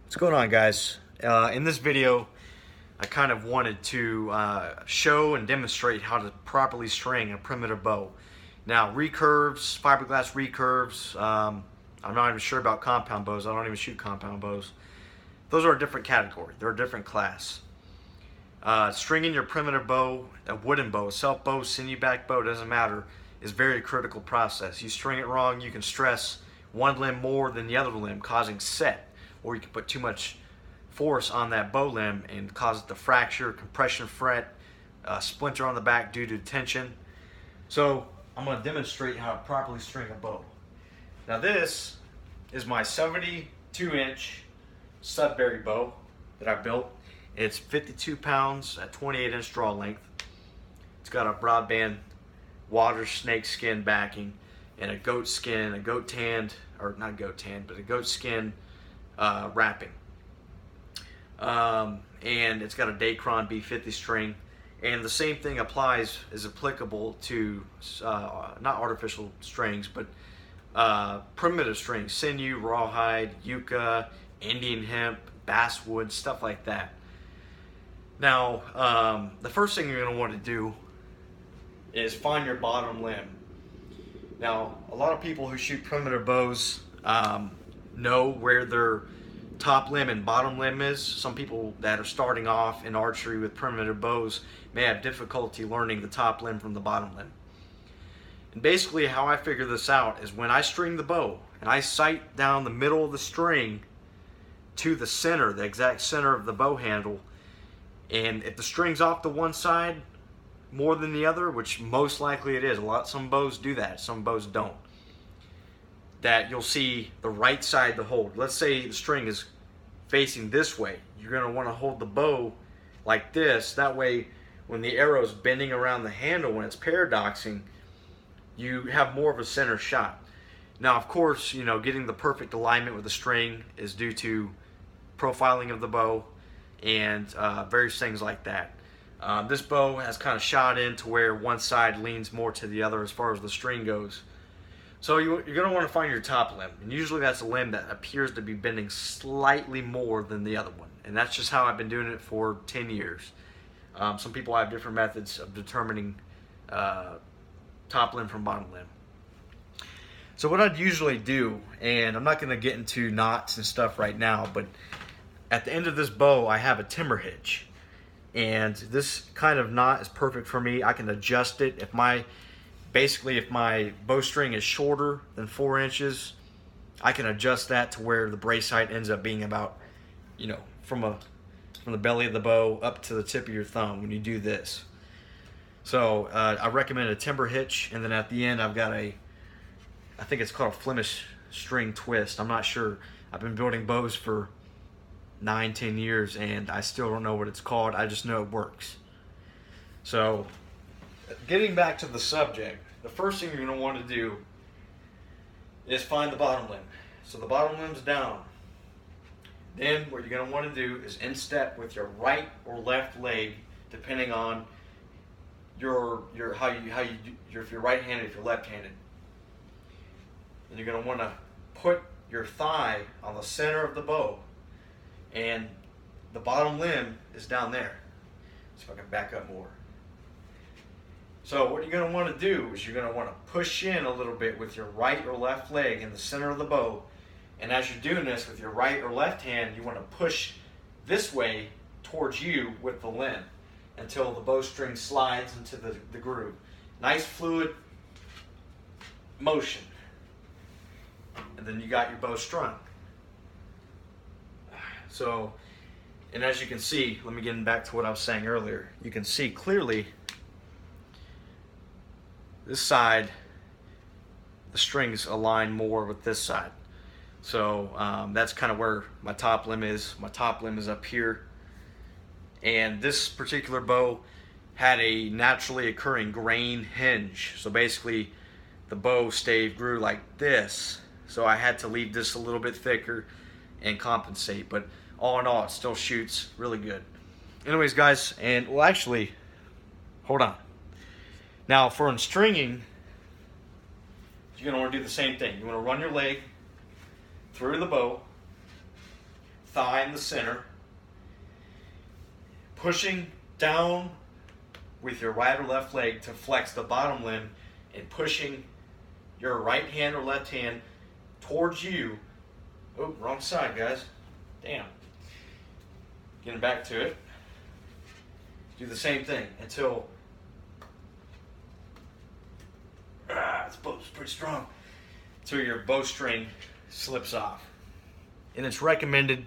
What's going on, guys? In this video, I kind of wanted to show and demonstrate how to properly string a primitive bow. Now, recurves, fiberglass recurves, I'm not even sure about compound bows. I don't even shoot compound bows. Those are a different category. They're a different class. Stringing your primitive bow, a wooden bow, a self bow, sinew back bow, doesn't matter, is a very critical process. You string it wrong, you can stress one limb more than the other limb, causing set, or you can put too much force on that bow limb and cause it to fracture, compression fret, splinter on the back due to tension. So I'm going to demonstrate how to properly string a bow. Now this is my 72-inch Sudbury bow that I built. It's 52 pounds at 28-inch draw length. It's got a broadband water snake skin backing and a goat skin, a goat tanned, or not goat tanned, but a goat skin wrapping. And it's got a Dacron B50 string. And the same thing is applicable to not artificial strings, but primitive strings, sinew, rawhide, yucca, Indian hemp, basswood, stuff like that. Now, the first thing you're going to want to do is find your bottom limb. Now, a lot of people who shoot primitive bows know where their top limb and bottom limb is. Some people that are starting off in archery with primitive bows may have difficulty learning the top limb from the bottom limb. And basically how I figure this out is when I string the bow and I sight down the middle of the string to the center, the exact center of the bow handle, and if the string's off to one side more than the other, which most likely it is, some bows do that, some bows don't, that you'll see the right side to hold. Let's say the string is facing this way. You're going to want to hold the bow like this. That way, when the arrow is bending around the handle, when it's paradoxing, you have more of a center shot. Now, of course, getting the perfect alignment with the string is due to profiling of the bow and various things like that. This bow has kind of shot in to where one side leans more to the other as far as the string goes. So you're going to want to find your top limb, and usually that's a limb that appears to be bending slightly more than the other one, and that's just how I've been doing it for 10 years. Some people have different methods of determining top limb from bottom limb. So what I'd usually do, and I'm not going to get into knots and stuff right now, but at the end of this bow I have a timber hitch, and this kind of knot is perfect for me. I can adjust it if my bowstring is shorter than 4 inches, I can adjust that to where the brace height ends up being about, from the belly of the bow up to the tip of your thumb when you do this. So I recommend a timber hitch, and then at the end I've got I think it's called a Flemish string twist. I'm not sure. I've been building bows for 9-10 years and I still don't know what it's called. I just know it works. So getting back to the subject, the first thing you're going to want to do is find the bottom limb. So the bottom limb's down. Then what you're going to want to do is in step with your right or left leg, depending on if you're right-handed, if you're left-handed. And you're going to want to put your thigh on the center of the bow, and the bottom limb is down there. So if I can back up more. So what you're going to want to do is you're going to want to push in a little bit with your right or left leg in the center of the bow. And as you're doing this with your right or left hand, you want to push this way towards you with the limb until the bowstring slides into the groove. Nice fluid motion. And then you got your bow strung. So, and as you can see, let me get back to what I was saying earlier. You can see clearly this side, the strings align more with this side. So that's kind of where my top limb is. My top limb is up here. And this particular bow had a naturally occurring grain hinge. So basically the bow stave grew like this. So I had to leave this a little bit thicker and compensate. But all in all, it still shoots really good. Anyways, guys, and well, actually, hold on. Now, for unstringing, you're going to want to do the same thing. You want to run your leg through the bow, thigh in the center, pushing down with your right or left leg to flex the bottom limb, and pushing your right hand or left hand towards you. Oh, wrong side, guys. Damn. Getting back to it. Do the same thing until this bow's pretty strong. Until your bowstring slips off. And it's recommended.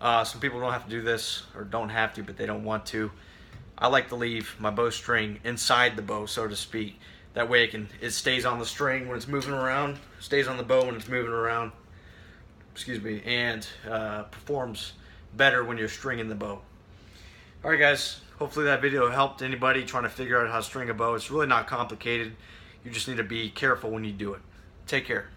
Some people don't have to do this, or don't have to, but they don't want to. I like to leave my bowstring inside the bow, so to speak. That way it stays on the string when it's moving around, stays on the bow when it's moving around, excuse me, and performs better when you're stringing the bow. Alright guys, hopefully that video helped anybody trying to figure out how to string a bow. It's really not complicated. You just need to be careful when you do it. Take care.